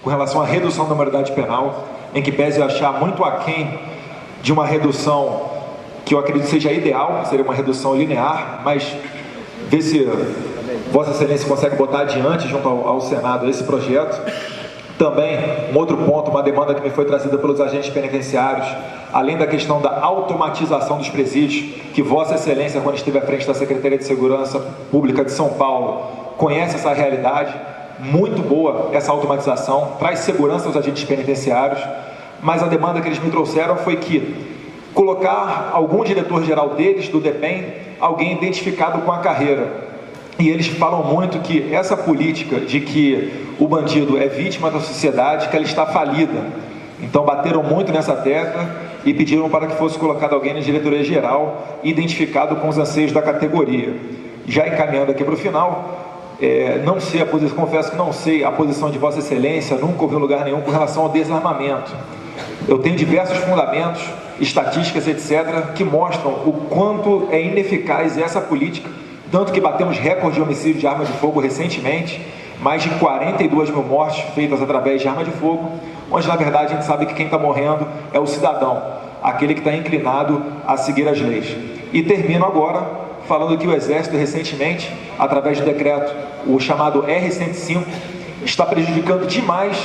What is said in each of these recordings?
com relação à redução da maioridade penal, em que pese eu achar muito aquém de uma redução que eu acredito seja ideal, seria uma redução linear, mas ver se Vossa Excelência consegue botar adiante, junto ao Senado, esse projeto. Também, um outro ponto, uma demanda que me foi trazida pelos agentes penitenciários, além da questão da automatização dos presídios, que Vossa Excelência, quando esteve à frente da Secretaria de Segurança Pública de São Paulo, conhece essa realidade, muito boa essa automatização, traz segurança aos agentes penitenciários, mas a demanda que eles me trouxeram foi que colocar algum diretor-geral deles, do DEPEN, alguém identificado com a carreira. E eles falam muito que essa política de que o bandido é vítima da sociedade, que ela está falida. Então bateram muito nessa tecla e pediram para que fosse colocado alguém na diretoria geral, identificado com os anseios da categoria. Já encaminhando aqui para o final, não sei a posição, confesso que não sei a posição de Vossa Excelência, nunca ouvi em lugar nenhum com relação ao desarmamento. Eu tenho diversos fundamentos, estatísticas, etc., que mostram o quanto é ineficaz essa política, tanto que batemos recorde de homicídio de arma de fogo recentemente, mais de 42 mil mortes feitas através de arma de fogo, onde na verdade a gente sabe que quem está morrendo é o cidadão, aquele que está inclinado a seguir as leis. E termino agora falando que o Exército recentemente, através do decreto, o chamado R-105, está prejudicando demais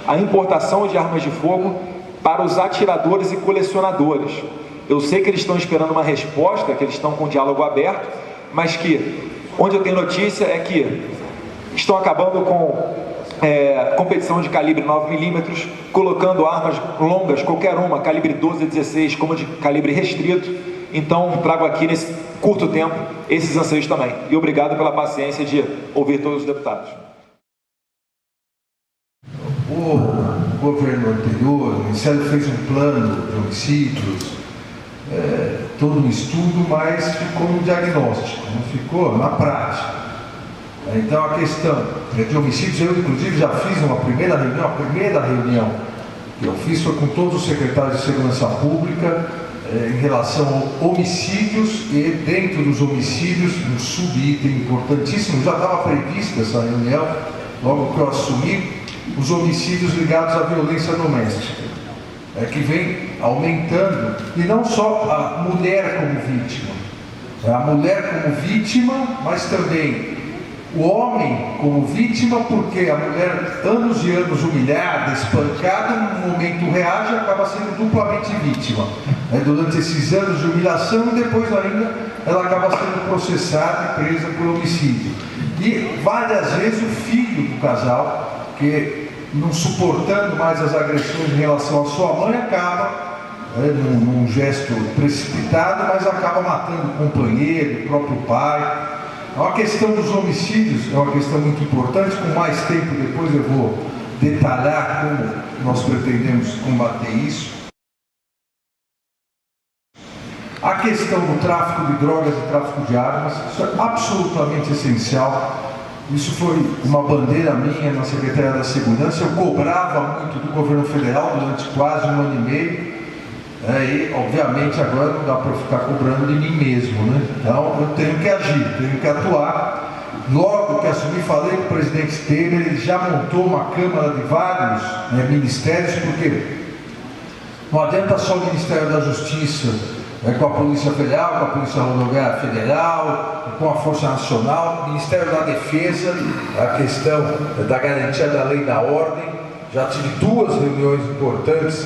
a importação de armas de fogo para os atiradores e colecionadores. Eu sei que eles estão esperando uma resposta, que eles estão com o diálogo aberto, mas que, onde eu tenho notícia é que estão acabando com competição de calibre 9mm, colocando armas longas, qualquer uma, calibre 12 a 16, como de calibre restrito. Então, trago aqui nesse curto tempo esses anseios também. E obrigado pela paciência de ouvir todos os deputados. O governo anterior, o Ministério fez um plano de homicídios, todo um estudo, mas ficou no diagnóstico, não ficou na prática. Então a questão de homicídios, eu inclusive já fiz uma primeira reunião, a primeira reunião que eu fiz foi com todos os secretários de Segurança Pública em relação a homicídios e dentro dos homicídios, um subitem importantíssimo, já estava prevista essa reunião, logo que eu assumi, os homicídios ligados à violência doméstica. Que vem aumentando, e não só a mulher como vítima, a mulher como vítima, mas também o homem como vítima, porque a mulher, anos e anos humilhada, espancada, num momento reage e acaba sendo duplamente vítima. Durante esses anos de humilhação e depois ainda ela acaba sendo processada e presa por homicídio. E várias vezes o filho do casal, que não suportando mais as agressões em relação à sua mãe, acaba, num gesto precipitado, mas acaba matando o companheiro, o próprio pai. A questão dos homicídios é uma questão muito importante, com mais tempo depois eu vou detalhar como nós pretendemos combater isso. A questão do tráfico de drogas e tráfico de armas, isso é absolutamente essencial. Isso foi uma bandeira minha na Secretaria da Segurança. Eu cobrava muito do governo federal durante quase um ano e meio, e obviamente agora não dá para ficar cobrando de mim mesmo, né? Então eu tenho que agir, tenho que atuar. Logo que assumi, falei com o presidente Temer, ele já montou uma câmara de vários ministérios, porque não adianta só o Ministério da Justiça, com a Polícia Federal, com a Polícia Rodoviária Federal, com a Força Nacional, Ministério da Defesa, a questão da garantia da lei e da ordem. Já tive 2 reuniões importantes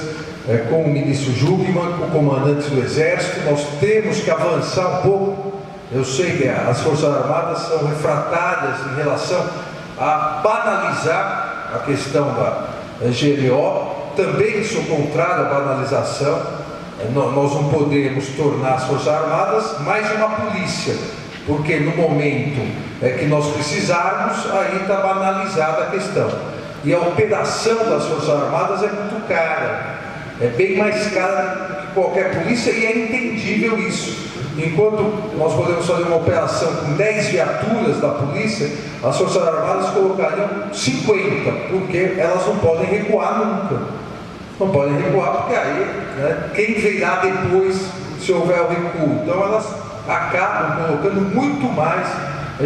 com o ministro Jungmann, com comandantes do Exército. Nós temos que avançar um pouco. Eu sei que as Forças Armadas são refratárias em relação a banalizar a questão da GLO. Também sou contrário à banalização. Nós não podemos tornar as Forças Armadas mais uma polícia, porque no momento que nós precisarmos, aí está banalizada a questão. E a operação das Forças Armadas é muito cara, é bem mais cara que qualquer polícia, e é entendível isso. Enquanto nós podemos fazer uma operação com 10 viaturas da polícia, as Forças Armadas colocariam 50, porque elas não podem recuar nunca. Não podem recuar, porque aí, quem virá depois, se houver o recuo? Então elas acabam colocando muito mais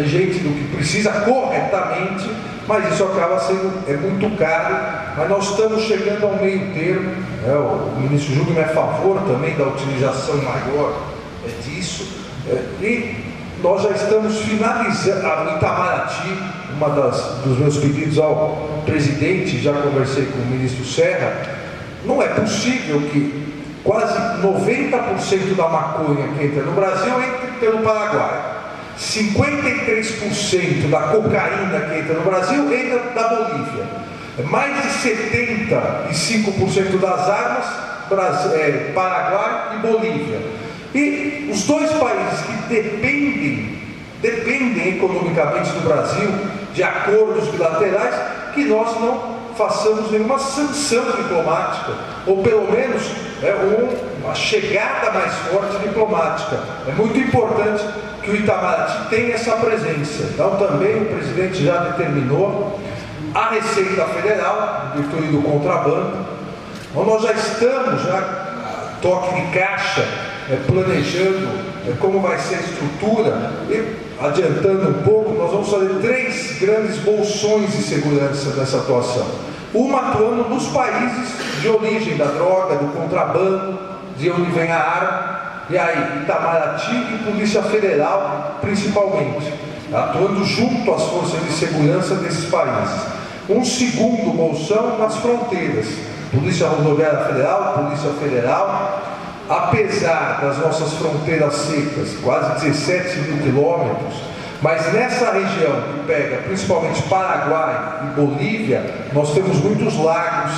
gente do que precisa corretamente mas isso acaba sendo muito caro, mas nós estamos chegando ao meio termo, né? O ministro Júlio é a favor também da utilização maior disso, e nós já estamos finalizando a Itamaraty, dos meus pedidos ao presidente, já conversei com o ministro Serra, não é possível que quase 90% da maconha que entra no Brasil entre pelo Paraguai. 53% da cocaína que entra no Brasil entra da Bolívia. Mais de 75% das armas, Paraguai e Bolívia. E os dois países que dependem economicamente do Brasil, de acordos bilaterais, que nós não façamos nenhuma sanção diplomática, ou pelo menos uma chegada mais forte diplomática. É muito importante que o Itamaraty tenha essa presença. Então também o presidente já determinou a Receita Federal, em virtude do contrabando. Então nós já estamos, toque de caixa, planejando como vai ser a estrutura, e adiantando um pouco, nós vamos fazer 3 grandes bolsões de segurança dessa atuação. Uma atuando nos países de origem da droga, do contrabando, de onde vem a arma, e aí Itamaraty e Polícia Federal principalmente, atuando junto às forças de segurança desses países. Um segundo bolsão nas fronteiras, Polícia Rodoviária Federal, Polícia Federal. Apesar das nossas fronteiras secas, quase 17 mil quilômetros, mas nessa região que pega principalmente Paraguai e Bolívia, nós temos muitos lagos,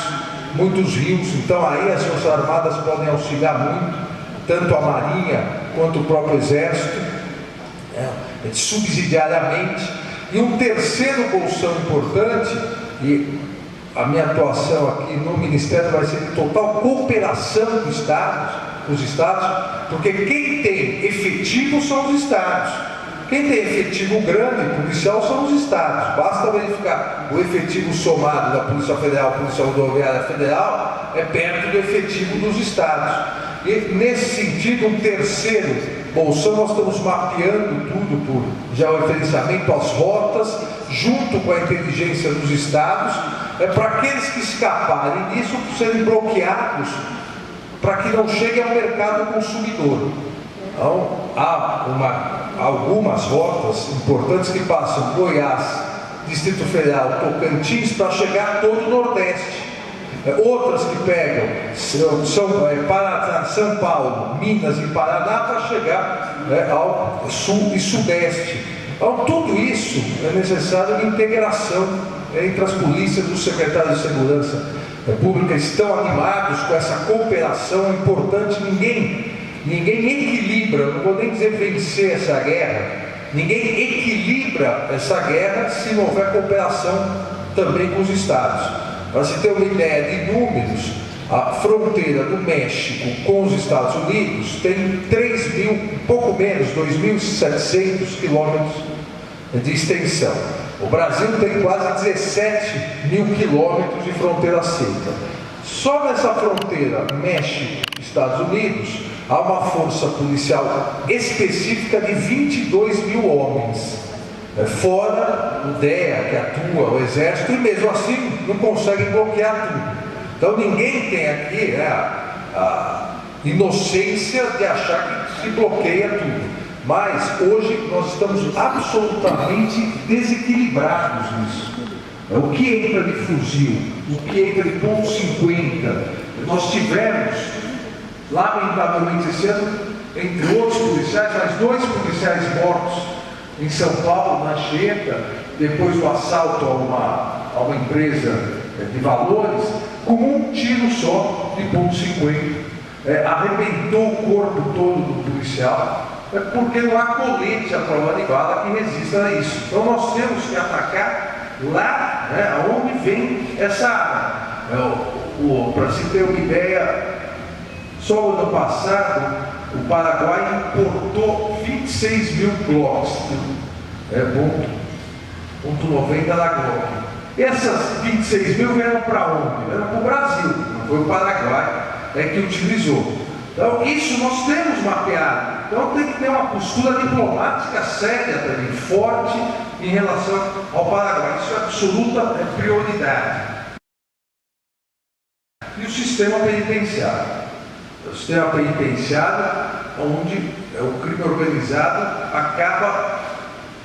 muitos rios, então aí as Forças Armadas podem auxiliar muito, tanto a Marinha quanto o próprio Exército, subsidiariamente. E um terceiro bolsão importante, e a minha atuação aqui no Ministério vai ser de total cooperação com os estados, porque quem tem efetivo são os estados. Quem tem efetivo grande, policial, são os estados. Basta verificar o efetivo somado da Polícia Federal, Polícia Rodoviária Federal, é perto do efetivo dos estados. E nesse sentido, um terceiro bolsão, nós estamos mapeando tudo por georreferenciamento, as rotas, junto com a inteligência dos estados, para aqueles que escaparem disso serem bloqueados, para que não chegue ao mercado consumidor. Então, há algumas rotas importantes que passam Goiás, Distrito Federal, Tocantins, para chegar a todo o Nordeste. Outras que pegam São Paulo, Minas e Paraná, para chegar ao Sul e Sudeste. Então, tudo isso é necessário de integração entre as polícias. Os secretários de Segurança Pública estão animados com essa cooperação. É importante, ninguém equilibra, não vou nem dizer vencer essa guerra, ninguém equilibra essa guerra se não houver cooperação também com os estados. Para se ter uma ideia de números, a fronteira do México com os Estados Unidos tem 3.000, um pouco menos, 2.700 quilômetros de extensão. O Brasil tem quase 17 mil quilômetros de fronteira seca. Só nessa fronteira México-Estados Unidos há uma força policial específica de 22 mil homens, fora o DEA que atua, o Exército, e mesmo assim não conseguem bloquear tudo. Então ninguém tem aqui a inocência de achar que se bloqueia tudo. Mas hoje nós estamos absolutamente desequilibrados nisso. O que entra de fuzil, o que entra de .50, nós tivemos, lamentavelmente esse ano, entre outros policiais, mais 2 policiais mortos em São Paulo, na Anchieta, depois do assalto a uma empresa de valores, com um tiro só de .50. Arrebentou o corpo todo do policial, porque não há colete à prova de bala que resista a isso. Então nós temos que atacar lá, onde vem essa arma. Para se ter uma ideia, só no ano passado o Paraguai importou 26 mil Glocks, .90 da Glock. E essas 26 mil vieram para onde? Vieram para o Brasil, não foi o Paraguai que utilizou. Então isso nós temos mapeado. Então tem que ter uma postura diplomática séria também, forte, em relação ao Paraguai. Isso é absoluta prioridade. E o sistema penitenciário. O sistema penitenciário, onde o crime organizado acaba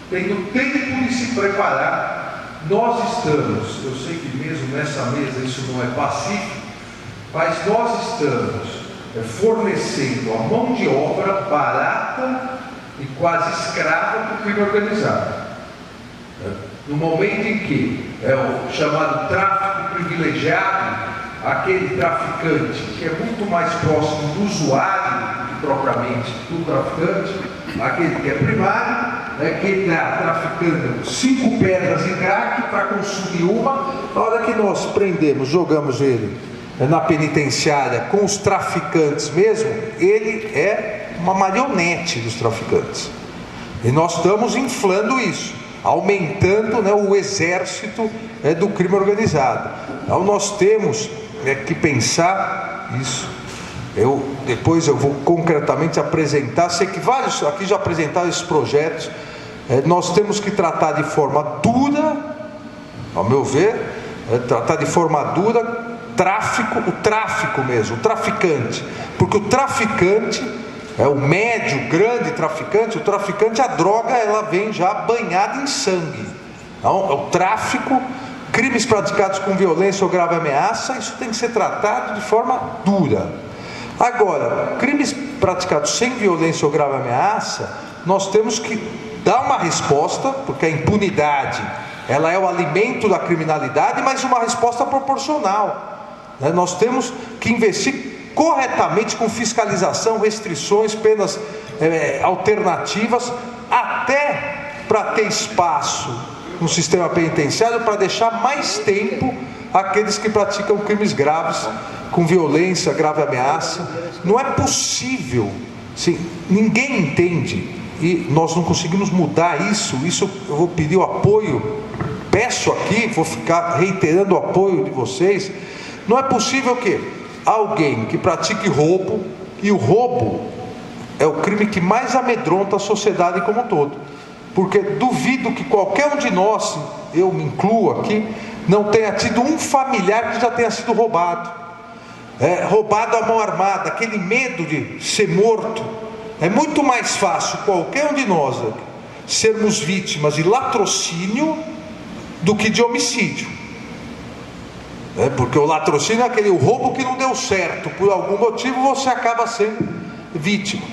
tendo tempo de se preparar. Nós estamos, eu sei que mesmo nessa mesa isso não é pacífico, mas nós estamos fornecendo a mão de obra barata e quase escrava para o crime organizado. No momento em que é o chamado tráfico privilegiado, aquele traficante que é muito mais próximo do usuário do que propriamente do traficante, aquele que é primário, que está traficando 5 pedras em crack para consumir uma. Na hora que nós prendemos, jogamos ele na penitenciária com os traficantes mesmo, ele é uma marionete dos traficantes. E nós estamos inflando isso, aumentando, né, o exército do crime organizado. Então nós temos que pensar isso. Depois eu vou concretamente apresentar, sei que vários aqui já apresentaram esses projetos. Nós temos que tratar de forma dura, ao meu ver, tratar de forma dura o tráfico mesmo, o traficante, porque o traficante é o médio, grande traficante. O traficante, a droga, ela vem já banhada em sangue. Então, o tráfico, crimes praticados com violência ou grave ameaça, isso tem que ser tratado de forma dura. Agora, crimes praticados sem violência ou grave ameaça, nós temos que dar uma resposta, porque a impunidade, ela é o alimento da criminalidade, mas uma resposta proporcional. Nós temos que investir corretamente com fiscalização, restrições, penas alternativas, até para ter espaço no sistema penitenciário, para deixar mais tempo aqueles que praticam crimes graves, com violência, grave ameaça. Não é possível, sim, ninguém entende, e nós não conseguimos mudar isso. Eu vou pedir o apoio, peço aqui, vou ficar reiterando o apoio de vocês. Não é possível que alguém que pratique roubo, e o roubo é o crime que mais amedronta a sociedade como um todo, porque duvido que qualquer um de nós, eu me incluo aqui, não tenha tido um familiar que já tenha sido roubado. Roubado à mão armada, aquele medo de ser morto. É muito mais fácil qualquer um de nós sermos vítimas de latrocínio do que de homicídio. Porque o latrocínio é o roubo que não deu certo, por algum motivo você acaba sendo vítima.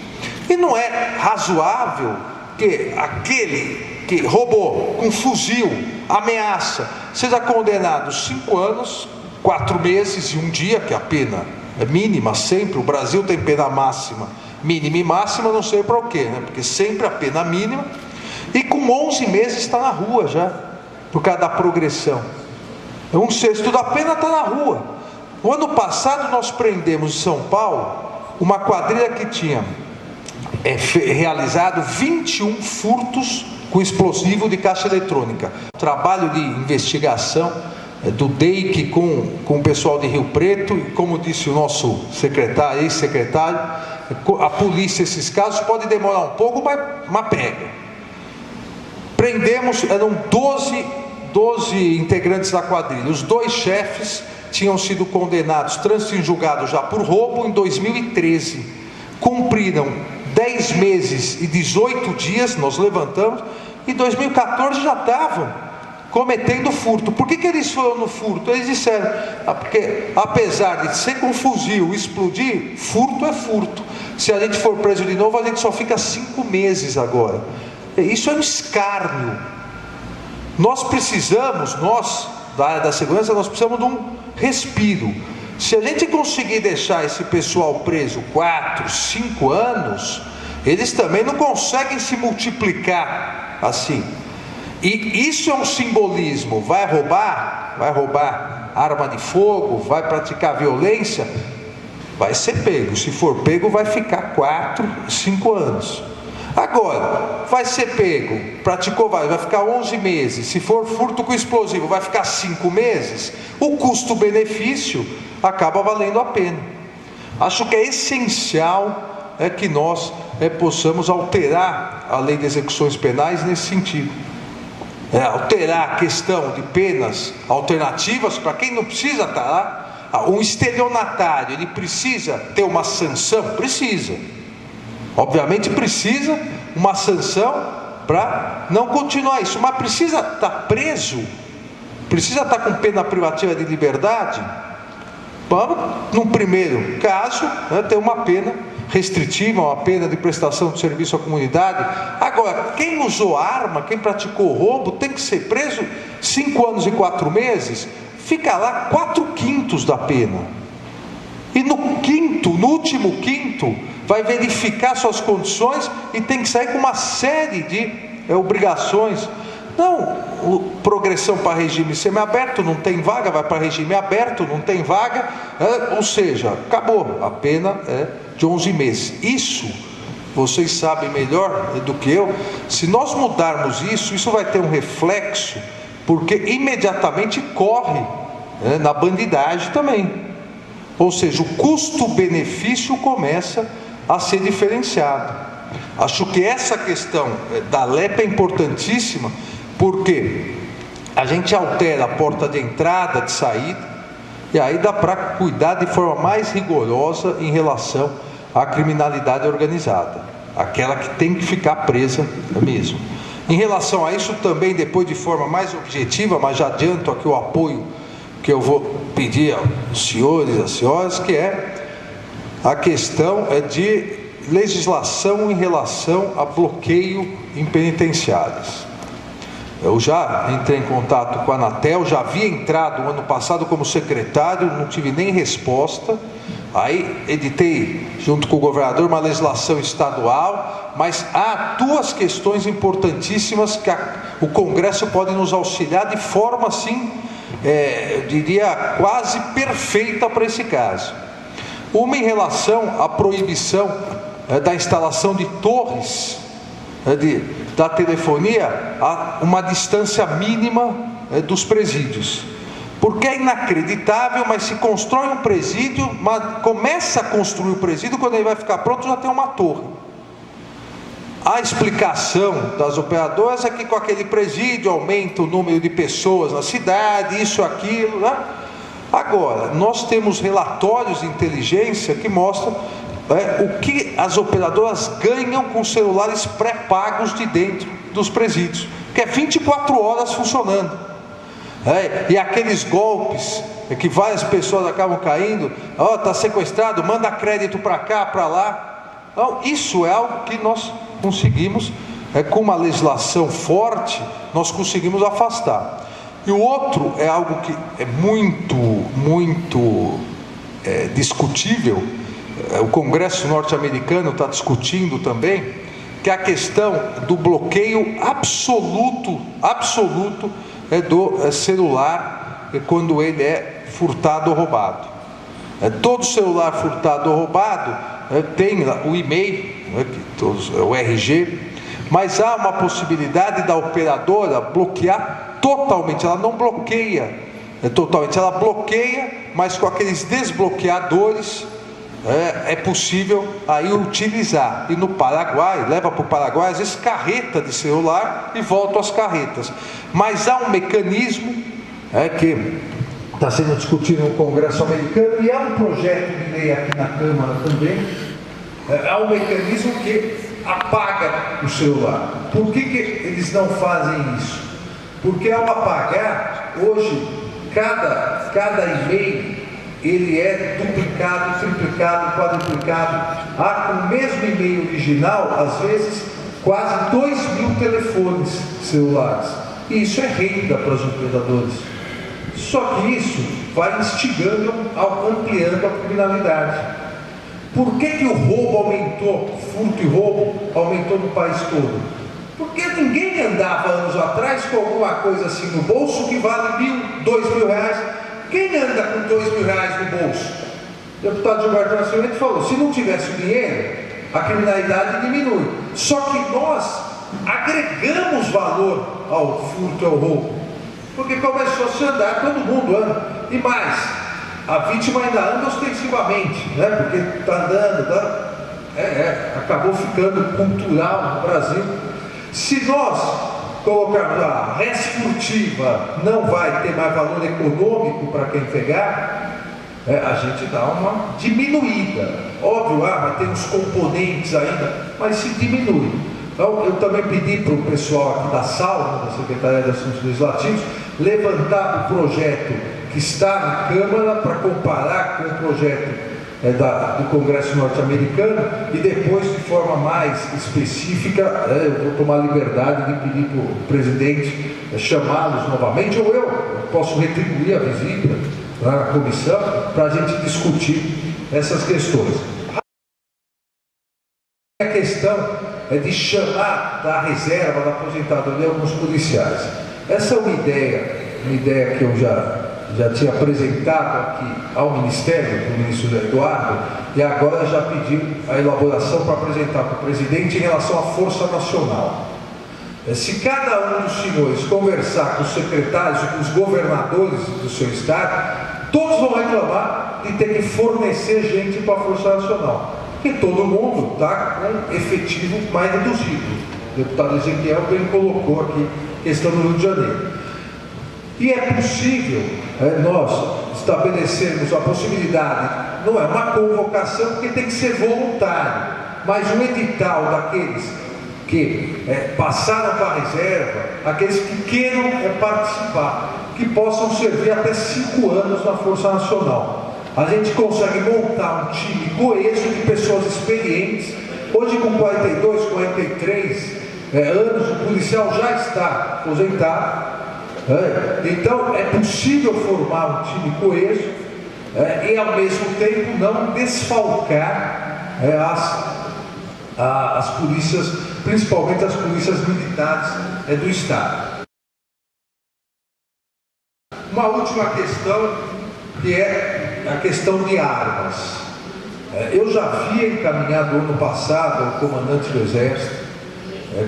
E não é razoável que aquele que roubou com fuzil, ameaça, seja condenado 5 anos, 4 meses e 1 dia, que a pena é mínima sempre. O Brasil tem pena máxima, mínima e máxima, não sei para o quê, porque sempre a pena mínima, e com 11 meses está na rua já, por causa da progressão. 1/6 da pena está na rua. O ano passado nós prendemos em São Paulo uma quadrilha que tinha realizado 21 furtos com explosivo de caixa eletrônica. Trabalho de investigação do DEIC com o pessoal de Rio Preto, e como disse o nosso secretário, ex-secretário, a polícia, esses casos pode demorar um pouco, mas pega. Prendemos, eram 12 integrantes da quadrilha. Os 2 chefes tinham sido condenados, trânsito em julgado já por roubo em 2013. Cumpriram 10 meses e 18 dias, nós levantamos, e em 2014 já estavam cometendo furto. Por que eles foram no furto? Eles disseram, porque apesar de ser com fuzil, explodir, furto é furto. Se a gente for preso de novo, a gente só fica 5 meses agora. Isso é um escárnio. Nós da área da segurança, nós precisamos de um respiro. Se a gente conseguir deixar esse pessoal preso 4, 5 anos, eles também não conseguem se multiplicar assim. E isso é um simbolismo. Vai roubar arma de fogo, vai praticar violência, vai ser pego. Se for pego, vai ficar 4, 5 anos. Agora, vai ser pego, praticou, vai ficar 11 meses. Se for furto com explosivo, vai ficar 5 meses. O custo-benefício acaba valendo a pena. Acho que é essencial que nós possamos alterar a lei de execuções penais nesse sentido. alterar a questão de penas alternativas para quem não precisa estar lá. Um estelionatário, ele precisa ter uma sanção? Precisa. Obviamente precisa uma sanção para não continuar isso, mas precisa estar preso? Precisa estar com pena privativa de liberdade? Vamos, num primeiro caso, ter uma pena restritiva, uma pena de prestação de serviço à comunidade. Agora, quem usou arma, quem praticou roubo, tem que ser preso 5 anos e 4 meses, fica lá 4/5 da pena. E no último quinto, vai verificar suas condições e tem que sair com uma série de obrigações. Não, progressão para regime semiaberto, não tem vaga, vai para regime aberto, não tem vaga, ou seja, acabou, a pena é de 11 meses. Isso, vocês sabem melhor do que eu, se nós mudarmos isso vai ter um reflexo, porque imediatamente corre na bandidagem também. Ou seja, o custo-benefício começa a ser diferenciado. Acho que essa questão da LEP é importantíssima, porque a gente altera a porta de entrada, de saída, e aí dá para cuidar de forma mais rigorosa em relação à criminalidade organizada, aquela que tem que ficar presa mesmo. Em relação a isso também, depois de forma mais objetiva, mas já adianto aqui o apoio que eu vou pedir aos senhores e às senhoras, que é a questão de legislação em relação a bloqueio em penitenciárias. Eu já entrei em contato com a Anatel, já havia entrado no ano passado como secretário, não tive nem resposta. Aí editei, junto com o governador, uma legislação estadual, mas há 2 questões importantíssimas que o Congresso pode nos auxiliar de forma, assim, eu diria, quase perfeita para esse caso. Uma em relação à proibição da instalação de torres da telefonia a uma distância mínima dos presídios. Porque é inacreditável, mas se constrói um presídio, mas começa a construir o presídio, quando ele vai ficar pronto já tem uma torre. A explicação das operadoras é que com aquele presídio aumenta o número de pessoas na cidade, isso, aquilo, né? Agora, nós temos relatórios de inteligência que mostram o que as operadoras ganham com celulares pré-pagos de dentro dos presídios, que é 24 horas funcionando. E aqueles golpes que várias pessoas acabam caindo, está sequestrado, manda crédito para cá, para lá. Então, isso é algo que nós conseguimos, com uma legislação forte, nós conseguimos afastar. E o outro é algo que é muito discutível, o Congresso norte-americano está discutindo também, que é a questão do bloqueio absoluto do celular quando ele é furtado ou roubado. Todo celular furtado ou roubado tem o e-mail, o RG, mas há uma possibilidade da operadora bloquear totalmente. Ela não bloqueia totalmente, ela bloqueia, mas com aqueles desbloqueadores é possível aí utilizar. E no Paraguai, leva para o Paraguai às vezes carreta de celular e volta às carretas. Mas há um mecanismo que está sendo discutido no Congresso americano, e há um projeto de lei aqui na Câmara também. Há um mecanismo que apaga o celular. Por que eles não fazem isso? Porque ao apagar, hoje, cada e-mail, ele é duplicado, triplicado, quadruplicado. Há com o mesmo e-mail original, às vezes, quase 2.000 telefones celulares. E isso é renda para os operadores. Só que isso vai instigando, ampliando a criminalidade. Por que o roubo aumentou, furto e roubo aumentou no país todo? Porque ninguém andava anos atrás com alguma coisa assim no bolso que vale R$1.000, R$2.000. Quem anda com R$2.000 no bolso? O deputado Gilberto Nascimento falou, se não tivesse o dinheiro, a criminalidade diminui. Só que nós agregamos valor ao furto e ao roubo, porque começou a se andar, todo mundo anda. E mais, a vítima ainda anda ostensivamente, né? Porque está andando, acabou ficando cultural no Brasil. Se nós colocarmos a res furtiva não vai ter mais valor econômico para quem pegar, a gente dá uma diminuída. Óbvio, mas tem uns componentes ainda, mas se diminui. Então, eu também pedi para o pessoal aqui da SAL, da Secretaria de Assuntos Legislativos, levantar o projeto que está na Câmara para comparar com o projeto do Congresso norte-americano, e depois, de forma mais específica, eu vou tomar a liberdade de pedir para o presidente chamá-los novamente, ou eu posso retribuir a visita lá na comissão para a gente discutir essas questões. A questão é de chamar da reserva da aposentadoria alguns policiais. Essa é uma ideia que eu já tinha apresentado aqui ao Ministério, para o ministro Eduardo, e agora já pedi a elaboração para apresentar para o presidente em relação à Força Nacional. Se cada um dos senhores conversar com os secretários e com os governadores do seu estado, todos vão reclamar de ter que fornecer gente para a Força Nacional, porque todo mundo está com efetivo mais reduzido. O deputado Ezequiel bem colocou aqui a questão do Rio de Janeiro. E é possível nós estabelecermos a possibilidade, não é uma convocação, porque tem que ser voluntário, mas um edital daqueles que passaram para a reserva, aqueles que queiram participar, que possam servir até 5 anos na Força Nacional. A gente consegue montar um time coeso de pessoas experientes. Hoje, com 42, 43 anos, o policial já está aposentado. Então, é possível formar um time coeso e, ao mesmo tempo, não desfalcar as polícias, principalmente as polícias militares do Estado. Uma última questão, que é a questão de armas. Eu já havia encaminhado ano passado ao comandante do Exército,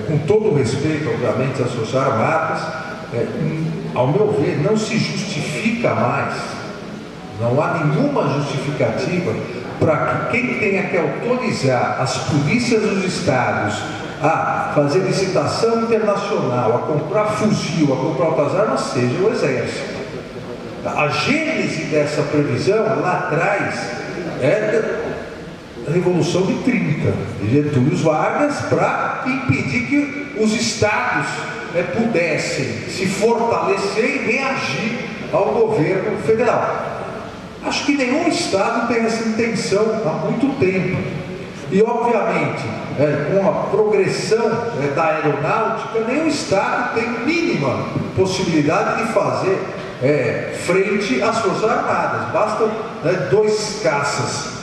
com todo o respeito, obviamente, às Forças Armadas. Ao meu ver, não se justifica mais, não há nenhuma justificativa para que quem tenha que autorizar as polícias dos estados a fazer licitação internacional, a comprar fuzil, a comprar outras armas, seja o Exército. A gênese dessa previsão lá atrás da Revolução de 30, de Getúlio Vargas, para impedir que os estados pudessem se fortalecer e reagir ao governo federal. Acho que nenhum estado tem essa intenção há muito tempo. E, obviamente, com a progressão da aeronáutica, nenhum estado tem mínima possibilidade de fazer frente às Forças Armadas. Bastam 2 caças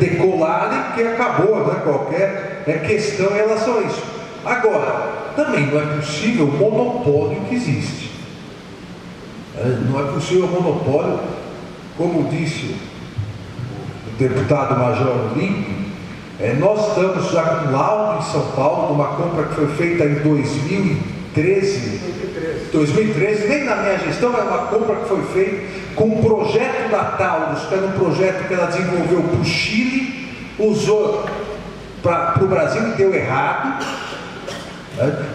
decolarem que acabou qualquer questão em relação a isso. Agora, também não é possível o monopólio que existe. Não é possível o monopólio, como disse o deputado Major Olímpio. Nós estamos já com laudo em São Paulo, de uma compra que foi feita em 2013, nem na minha gestão, era uma compra que foi feita com um projeto da Taurus, que era um projeto que ela desenvolveu para o Chile, usou para o Brasil e deu errado.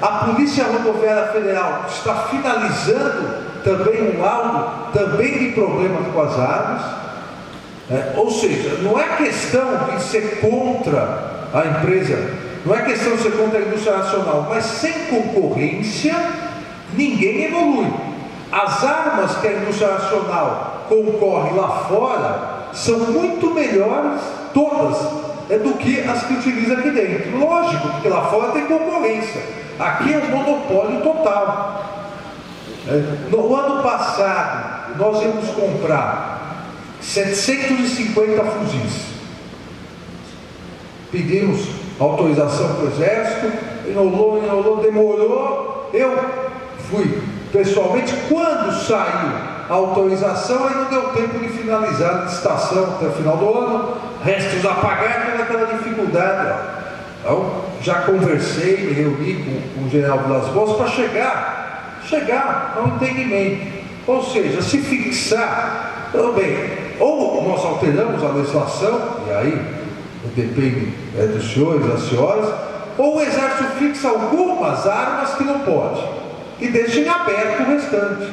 A Polícia Rodoviária Federal está finalizando também um laudo, também de problemas com as armas. Ou seja, não é questão de ser contra a empresa, não é questão de ser contra a indústria nacional, mas sem concorrência, ninguém evolui. As armas que a indústria nacional concorre lá fora são muito melhores, todas, do que as que utiliza aqui dentro. Lógico, porque lá fora tem concorrência. Aqui é um monopólio total. No ano passado, nós íamos comprar 750 fuzis. Pedimos autorização para o Exército, enrolou, demorou. Eu fui pessoalmente, quando saiu a autorização, aí não deu tempo de finalizar a licitação até o final do ano, restos a pagar, toda aquela dificuldade. Então, já conversei, me reuni com o general Vilas Boas para chegar a um entendimento. Ou seja, se fixar, tudo bem, ou nós alteramos a legislação, e aí depende dos senhores, das senhoras, ou o Exército fixa algumas armas que não pode. e deixem aberto o restante.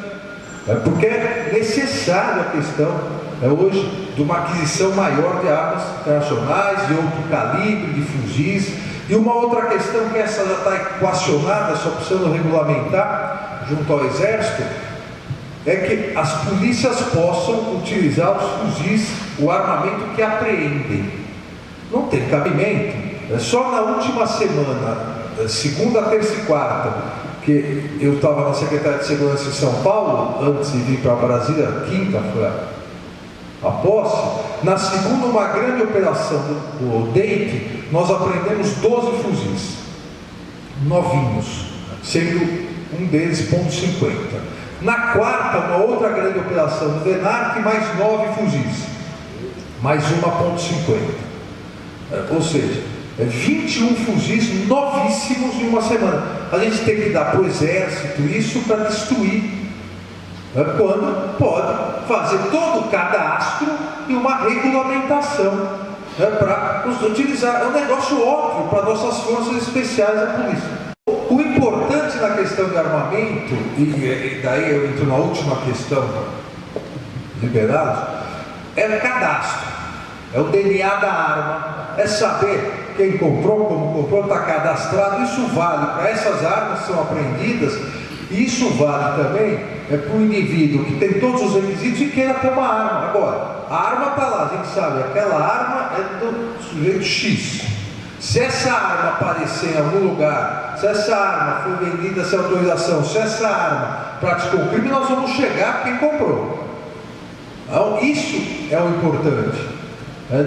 Porque é necessária a questão hoje de uma aquisição maior de armas internacionais, de outro calibre, de fuzis. E uma outra questão que essa já está equacionada, só precisando regulamentar junto ao Exército, é que as polícias possam utilizar os fuzis, o armamento que apreendem. Não tem cabimento. Só na última semana, segunda, terça e quarta, que eu estava na Secretaria de Segurança em São Paulo, antes de vir para Brasília, quinta foi a posse. Na segunda, uma grande operação do DEIC, nós apreendemos 12 fuzis novinhos, sendo um deles .50. Na quarta, uma outra grande operação do DENARC, mais 9 fuzis, mais uma .50. Ou seja, 21 fuzis novíssimos em uma semana. A gente tem que dar para o Exército isso para destruir, quando pode fazer todo o cadastro e uma regulamentação para os utilizar. É um negócio óbvio para nossas forças especiais da polícia. O importante na questão de armamento, e daí eu entro na última questão, liberados, é o cadastro, é o DNA da arma, é saber quem comprou, como comprou, está cadastrado. Isso vale para essas armas que são apreendidas, e isso vale também para o indivíduo que tem todos os requisitos e queira ter uma arma. Agora, a arma está lá, a gente sabe, aquela arma é do sujeito X. Se essa arma aparecer em algum lugar, se essa arma for vendida sem autorização, se essa arma praticou crime, nós vamos chegar a quem comprou. Então, isso é o importante.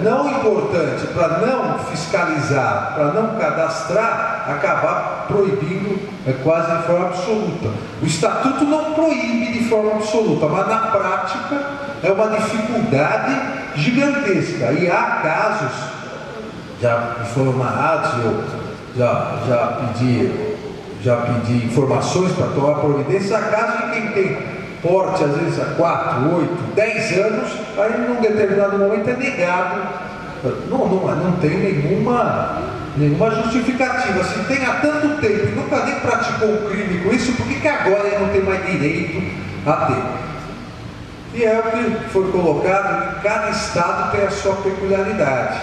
Não importante para não fiscalizar, para não cadastrar, acabar proibindo quase de forma absoluta. O Estatuto não proíbe de forma absoluta, mas na prática é uma dificuldade gigantesca. E há casos, já me foram narrados, eu já pedi informações para tomar providência, há casos de quem tem porte, às vezes há 4, 8, 10 anos, aí num determinado momento é negado. Não tem nenhuma justificativa. Se tem há tanto tempo e nunca nem praticou um crime com isso, por que agora ele não tem mais direito a ter? E é o que foi colocado, que cada estado tem a sua peculiaridade.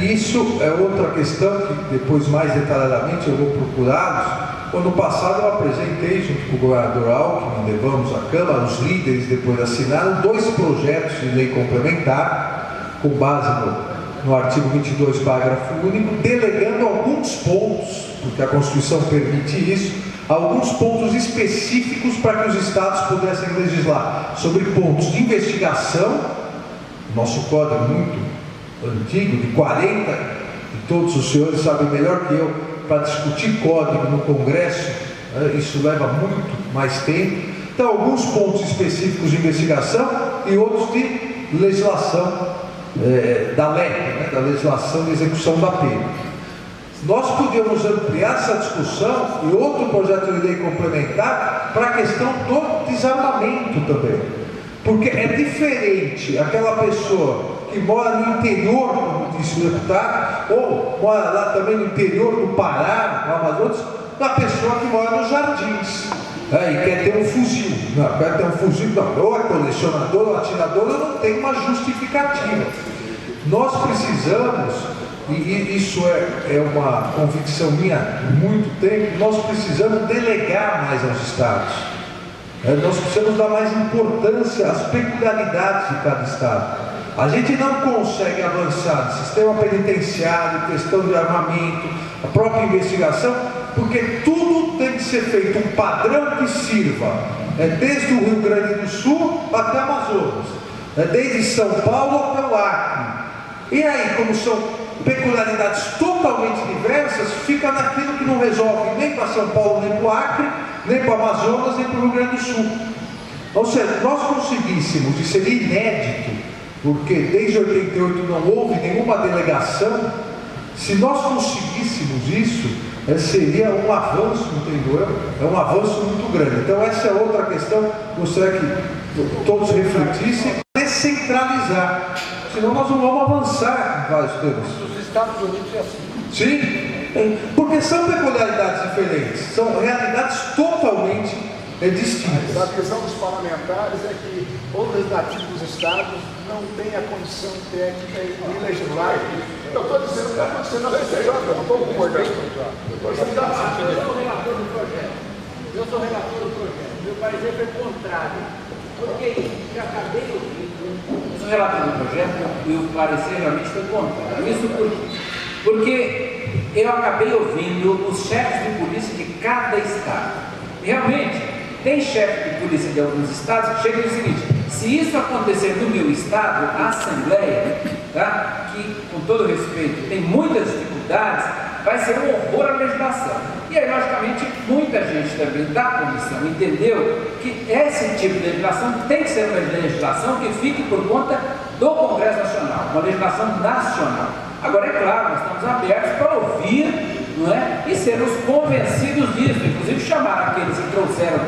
Isso é outra questão que depois mais detalhadamente eu vou procurá-los. Ano passado eu apresentei, junto com o governador Alckmin, levamos à Câmara, os líderes depois assinaram 2 projetos de lei complementar, com base no artigo 22, parágrafo único, delegando alguns pontos, porque a Constituição permite isso, alguns pontos específicos para que os estados pudessem legislar sobre pontos de investigação. Nosso código é muito antigo, de 40, e todos os senhores sabem melhor que eu, para discutir código no Congresso, isso leva muito mais tempo. Então, alguns pontos específicos de investigação e outros de legislação da LEP, da legislação de execução da pena. Nós podíamos ampliar essa discussão e outro projeto de lei complementar para a questão do desarmamento também. Porque é diferente aquela pessoa que mora no interior, como disse o deputado, ou mora lá também no interior do Pará, no Amazonas, da pessoa que mora nos jardins e quer ter um fuzil. Não, quer ter um fuzil, não. Ou é colecionador ou atirador, ou não tem uma justificativa. Nós precisamos, e isso é uma convicção minha há muito tempo, nós precisamos delegar mais aos estados. Nós precisamos dar mais importância às peculiaridades de cada estado. A gente não consegue avançar no sistema penitenciário, questão de armamento, a própria investigação, porque tudo tem que ser feito um padrão que sirva, desde o Rio Grande do Sul até o Amazonas, desde São Paulo até o Acre. E aí, como são peculiaridades totalmente diversas, fica naquilo que não resolve nem para São Paulo, nem para o Acre, nem para o Amazonas, nem para o Rio Grande do Sul. Ou seja, nós conseguíssemos, e seria inédito, porque desde 88 não houve nenhuma delegação, se nós conseguíssemos isso, seria um avanço, entendeu? É um avanço muito grande. Então essa é outra questão, gostaria que todos refletissem, descentralizar, senão nós não vamos avançar em vários temas. Os Estados Unidos é assim. Sim. Porque são peculiaridades diferentes, são realidades totalmente distintas. A visão dos parlamentares é que o legislativo dos estados não tem a condição técnica de legislar. Eu estou dizendo que está acontecendo na CCJ, eu não estou concordando. Eu sou relator do projeto. Meu parecer foi contrário. Porque eu acabei ouvindo. Eu sou relator do projeto e o parecer realmente foi contrário. Isso porque eu acabei ouvindo os chefes de polícia de cada estado. Realmente, tem chefe de polícia de alguns estados que chega e diz o seguinte: se isso acontecer no meu estado, a Assembleia, tá, que com todo respeito tem muitas dificuldades, vai ser um horror a legislação. E aí, logicamente, muita gente também da comissão entendeu que esse tipo de legislação tem que ser uma legislação que fique por conta do Congresso Nacional, uma legislação nacional. Agora, é claro, nós estamos abertos para ouvir, não é? E sermos convencidos disso, inclusive chamar aqueles que trouxeram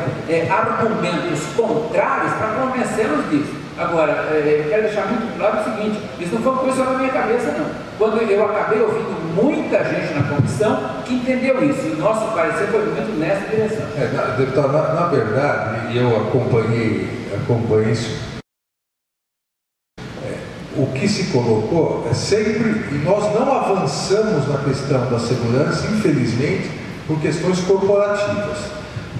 argumentos contrários para convencê-los disso. Agora, eu quero deixar muito claro o seguinte: isso não foi uma coisa só na minha cabeça, não. Quando eu acabei ouvindo muita gente na comissão que entendeu isso, e o nosso parecer foi muito nessa direção. Deputado, na verdade, eu acompanhei isso. O que se colocou é sempre, e nós não avançamos na questão da segurança, infelizmente, por questões corporativas.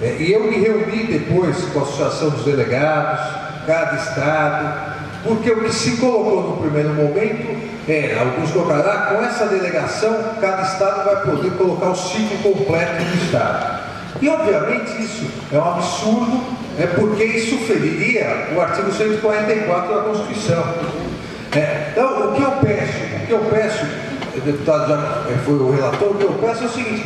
E eu me reuni depois com a Associação dos Delegados, cada estado, porque o que se colocou no primeiro momento alguns colocaram, com essa delegação, cada estado vai poder colocar o ciclo completo do estado. E eu isso é um absurdo, porque isso feriria o artigo 144 da Constituição. Então, o que eu peço, o deputado já foi o relator, o que eu peço é o seguinte: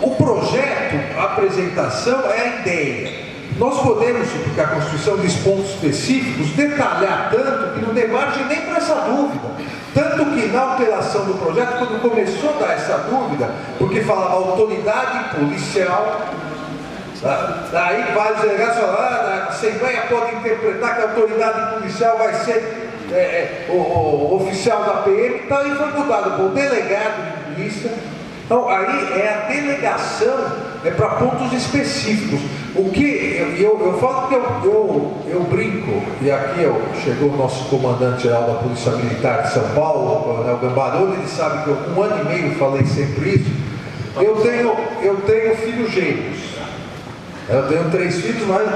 o projeto, a apresentação é a ideia. Nós podemos, porque a Constituição diz pontos específicos, detalhar tanto que não dê margem nem para essa dúvida. Tanto que na alteração do projeto, quando começou a dar essa dúvida, porque falava autoridade policial, daí vários delegados falaram, a Assembleia pode interpretar que a autoridade policial vai ser o oficial da PM, então aí foi mudado por delegado de polícia. Então aí é a delegação para pontos específicos. O que eu falo que eu brinco, e aqui chegou o nosso comandante-geral da Polícia Militar de São Paulo, o Coronel Gambarolo, ele sabe que eu, 1 ano e meio, falei sempre isso. Eu tenho filhos gêmeos. Eu tenho 3 filhos, mas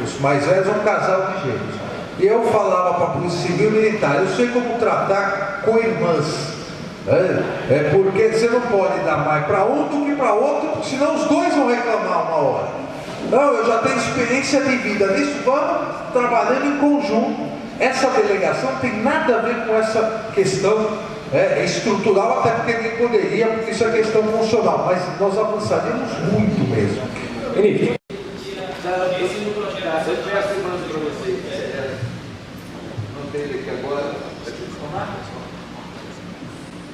os mais velhos é um casal de gêmeos. E eu falava para a Polícia Civil e Militar: eu sei como tratar com irmãs. Porque você não pode dar mais para um do que para outro, porque senão os dois vão reclamar uma hora. Não, eu já tenho experiência de vida nisso, vamos trabalhando em conjunto. Essa delegação não tem nada a ver com essa questão estrutural, até porque nem poderia, porque isso é questão funcional, mas nós avançaríamos muito mesmo. Henrique.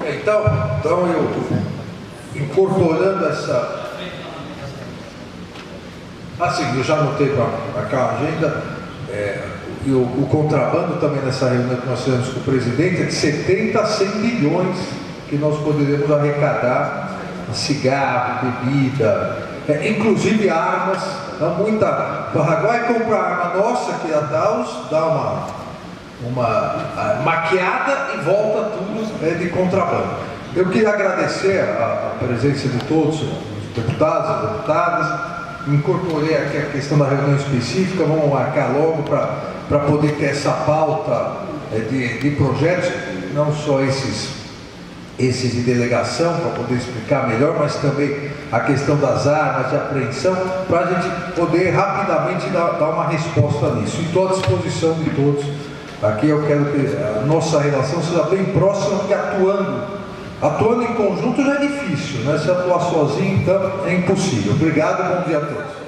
Então eu, incorporando essa... Assim, eu já anotei para cá a agenda, e o contrabando também nessa reunião que nós fizemos com o presidente é de 70 a 100 bilhões que nós poderíamos arrecadar, cigarro, bebida, inclusive armas. Muita... Paraguai compra arma nossa, que dá uma maquiada e volta tudo de contrabando. Eu queria agradecer a presença de todos os deputados e deputadas. Incorporei aqui a questão da reunião específica, vamos marcar logo para poder ter essa pauta de projetos, não só esses de delegação, para poder explicar melhor, mas também a questão das armas de apreensão, para a gente poder rapidamente dar uma resposta nisso. E estou à disposição de todos. Aqui eu quero que a nossa relação seja bem próxima, porque atuando em conjunto já é difícil, né? Se atuar sozinho, então é impossível. Obrigado, bom dia a todos.